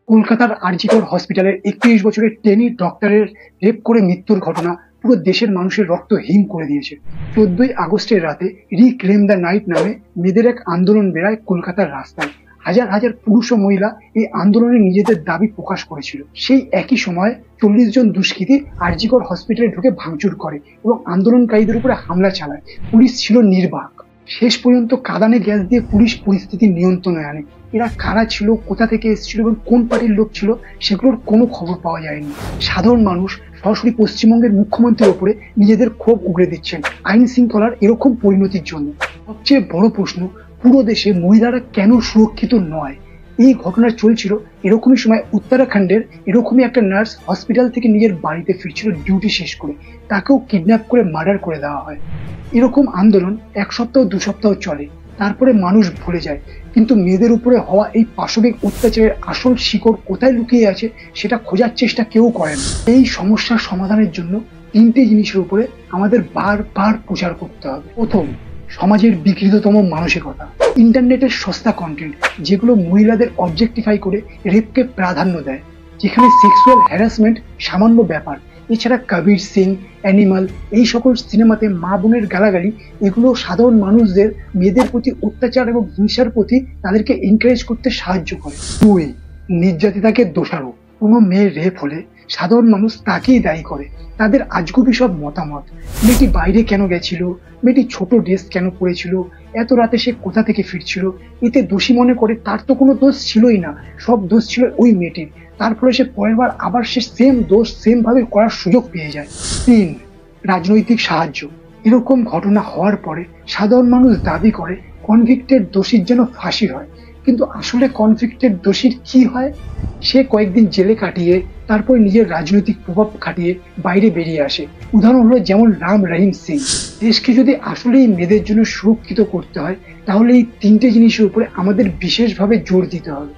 কলকাতার আরজি কর হসপিটালের ৩১ বছরের ট্রেনি ডক্টরের রেপ করে মৃত্যুর ঘটনা পুরো দেশের মানুষের রক্ত হিম করে দিয়েছে। ১৪ই আগস্টের রাতে রিক্লেম দ্য নাইট নামে মেয়েদের এক আন্দোলন বেড়ায় কলকাতার রাস্তায়। হাজার হাজার পুরুষ ও মহিলা এই আন্দোলনে নিজেদের দাবি প্রকাশ করেছিল। সেই একই সময় ৪০ জন দুষ্কৃতী আরজি কর হসপিটালে ঢুকে ভাঙচুর করে এবং আন্দোলনকারীদের উপরে হামলা চালায়। পুলিশ ছিল নির্বাক। শেষ পর্যন্ত কাঁদানে গ্যাস দিয়ে পুলিশ পরিস্থিতি নিয়ন্ত্রণে আনে। এরা কারা ছিল, কোথা থেকে এসেছিল এবং কোন পার্টির লোক ছিল সেগুলোর কোনো খবর পাওয়া যায়নি। সাধারণ মানুষ সরাসরি পশ্চিমবঙ্গের মুখ্যমন্ত্রীর উপরে নিজেদের ক্ষোভ উগড়ে দিচ্ছেন আইন শৃঙ্খলার এরকম পরিণতির জন্য। সবচেয়ে বড় প্রশ্ন, পুরো দেশে মহিলারা কেন সুরক্ষিত নয়? এই ঘটনা চলছিল এরকমই সময় উত্তরাখণ্ডের এরকমই একটা নার্স হসপিটাল থেকে নিজের বাড়িতে ফিরছিল ডিউটি শেষ করে। তাকেও কিডন্যাপ করে মার্ডার করে দেওয়া হয়। এরকম আন্দোলন ১ সপ্তাহ ২ সপ্তাহ চলে, তারপরে মানুষ ভুলে যায়। কিন্তু মেয়েদের উপরে হওয়া এই পাশবিক অত্যাচারের আসল শিকড় কোথায় লুকিয়ে আছে সেটা খোঁজার চেষ্টা কেউ করে না। এই সমস্যার সমাধানের জন্য ৩টে জিনিসের উপরে আমাদের বারবার প্রচার করতে হবে। প্রথম, সমাজের বিকৃততম মানসিকতা, ইন্টারনেটের সস্তা কন্টেন্ট যেগুলো মহিলাদের অবজেক্টিফাই করে রেপকে প্রাধান্য দেয়, যেখানে সেক্সুয়াল হ্যারাসমেন্ট সামান্য ব্যাপার। এছাড়া কবির সিং, অ্যানিমাল, এই সকল সিনেমাতে মা বোনের গালাগালি, এগুলো সাধারণ মানুষদের মেয়েদের প্রতি অত্যাচার এবং হিংসার প্রতি তাদেরকে এনকারেজ করতে সাহায্য করে। ২, নির্যাতিতাকে দোষারোপ। কোনো মেয়ের রেপ হলে সাধারণ মানুষ তাকেই দায়ী করে। তাদের আজগুবি সব মতামত, মেয়েটি বাইরে কেন গেছিল, মেয়েটি ছোট ড্রেস কেন পরেছিল, এত রাতে সে কোথা থেকে ফিরছিল, এতে দোষী মনে করে তার তো কোনো দোষ ছিলই না, সব দোষ ছিল ওই মেয়েটির। তার ফলে সে পরের বার আবার সে সেম দোষ সেম ভাবে করার সুযোগ পেয়ে যায়। ৩, রাজনৈতিক সাহায্য। এরকম ঘটনা হওয়ার পরে সাধারণ মানুষ দাবি করে কনভিক্টেড দোষীর যেন ফাঁসি হয়। কিন্তু আসলে কনভিক্টেড দোষীর কি হয়? সে কয়েকদিন জেলে কাটিয়ে তারপর নিজের রাজনৈতিক প্রভাব খাটিয়ে বাইরে বেরিয়ে আসে। উদাহরণ হলো যেমন রাম রহিম সিং। দেশকে যদি আসলেই মেয়েদের জন্য সুরক্ষিত করতে হয় তাহলে এই ৩টে জিনিসের উপরে আমাদের বিশেষভাবে জোর দিতে হবে।